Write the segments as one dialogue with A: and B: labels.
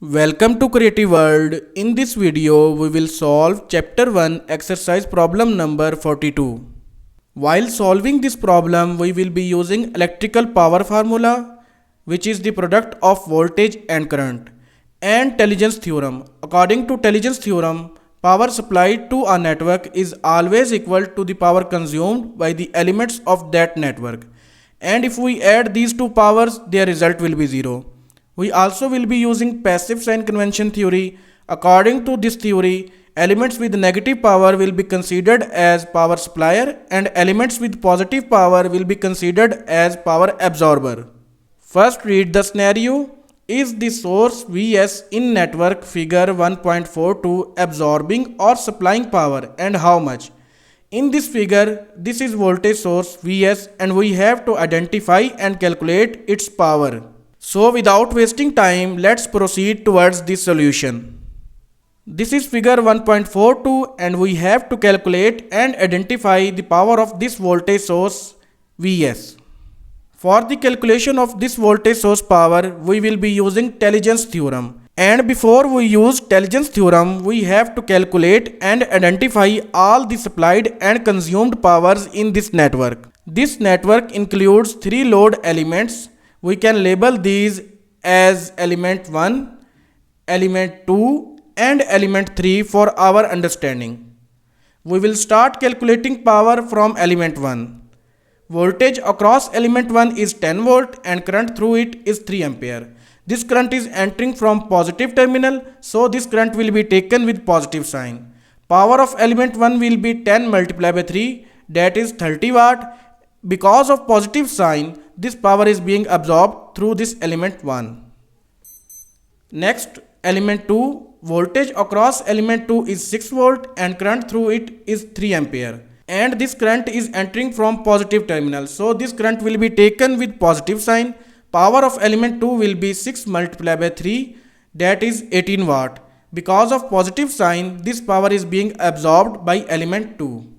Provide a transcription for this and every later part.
A: Welcome to Creative World. In this video, we will solve Chapter 1 exercise problem number 42. While solving this problem, we will be using electrical power formula, which is the product of voltage and current, and Telegen's theorem. According to Telegen's theorem, power supplied to a network is always equal to the power consumed by the elements of that network. And if we add these two powers, their result will be 0. We also will be using passive sign convention theory. According to this theory, elements with negative power will be considered as power supplier and elements with positive power will be considered as power absorber. First, read the scenario. Is the source Vs in network figure 1.42 absorbing or supplying power, and how much? In this figure, this is voltage source Vs and we have to identify and calculate its power. So without wasting time, let's proceed towards the solution. This is figure 1.42 and we have to calculate and identify the power of this voltage source Vs. For the calculation of this voltage source power, we will be using Telegen's theorem. And before we use Telegen's theorem, we have to calculate and identify all the supplied and consumed powers in this network. This network includes 3 load elements. We can label these as element 1, element 2 and element 3 for our understanding. We will start calculating power from element 1. Voltage across element 1 is 10 volt and current through it is 3 ampere. This current is entering from positive terminal, so this current will be taken with positive sign. Power of element 1 will be 10 multiplied by 3, that is 30 watt. Because of positive sign, this power is being absorbed through this element 1. Next, element 2. Voltage across element 2 is 6 volt and current through it is 3 ampere. And this current is entering from positive terminal. So this current will be taken with positive sign. Power of element 2 will be 6 multiplied by 3, that is 18 watt. Because of positive sign, this power is being absorbed by element 2.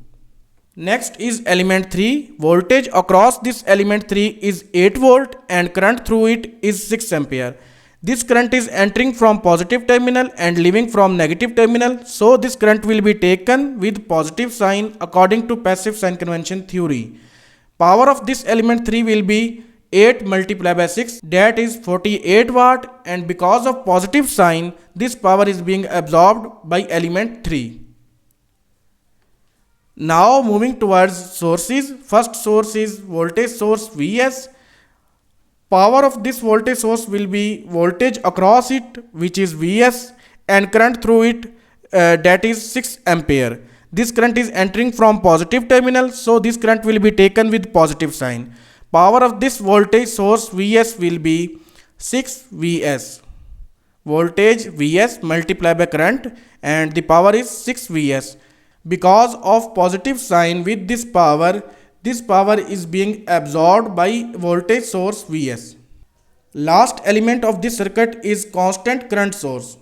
A: Next is element 3. Voltage across this element 3 is 8 volt and current through it is 6 ampere. This current is entering from positive terminal and leaving from negative terminal. So this current will be taken with positive sign according to passive sign convention theory. Power of this element 3 will be 8 multiplied by 6, that is 48 watt, and because of positive sign, this power is being absorbed by element 3. Now moving towards sources. First source is voltage source Vs. Power of this voltage source will be voltage across it, which is Vs, and current through it, that is 6 ampere. This current is entering from positive terminal, so this current will be taken with positive sign. Power of this voltage source Vs will be 6 Vs. Voltage Vs multiplied by current, and the power is 6 Vs. Because of positive sign with this power is being absorbed by voltage source Vs. Last element of this circuit is constant current source.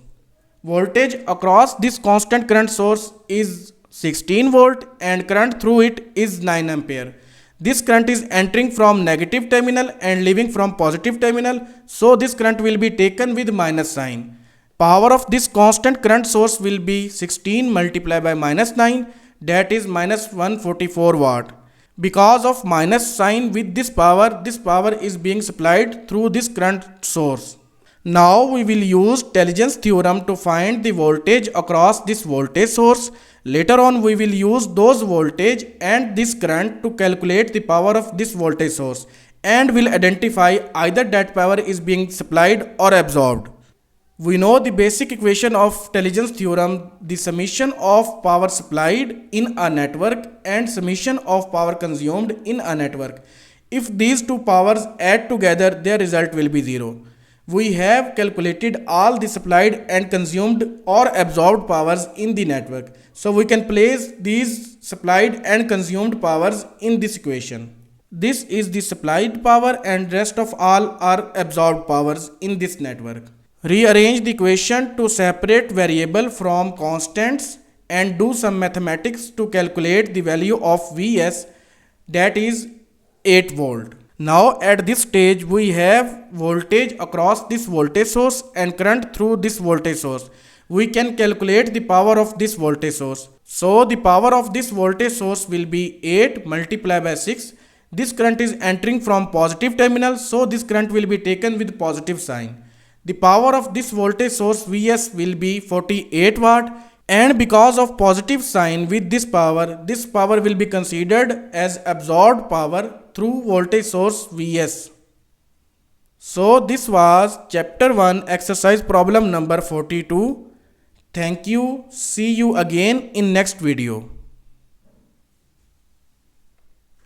A: Voltage across this constant current source is 16 volt and current through it is 9 ampere. This current is entering from negative terminal and leaving from positive terminal, so this current will be taken with minus sign. Power of this constant current source will be 16 multiplied by minus 9, that is minus 144 watt. Because of minus sign with this power is being supplied through this current source. Now we will use Telegen's theorem to find the voltage across this voltage source. Later on we will use those voltage and this current to calculate the power of this voltage source and will identify either that power is being supplied or absorbed. We know the basic equation of Telegen's theorem, the summation of power supplied in a network and summation of power consumed in a network. If these two powers add together, their result will be 0. We have calculated all the supplied and consumed or absorbed powers in the network. So we can place these supplied and consumed powers in this equation. This is the supplied power and rest of all are absorbed powers in this network. Rearrange the equation to separate variable from constants and do some mathematics to calculate the value of Vs, that is 8 volt. Now at this stage we have voltage across this voltage source and current through this voltage source. We can calculate the power of this voltage source. So the power of this voltage source will be 8 multiplied by 6. This current is entering from positive terminal, so this current will be taken with positive sign. The power of this voltage source Vs will be 48 watt, and because of positive sign with this power will be considered as absorbed power through voltage source Vs. So this was chapter 1 exercise problem number 42. Thank you. See you again in next video.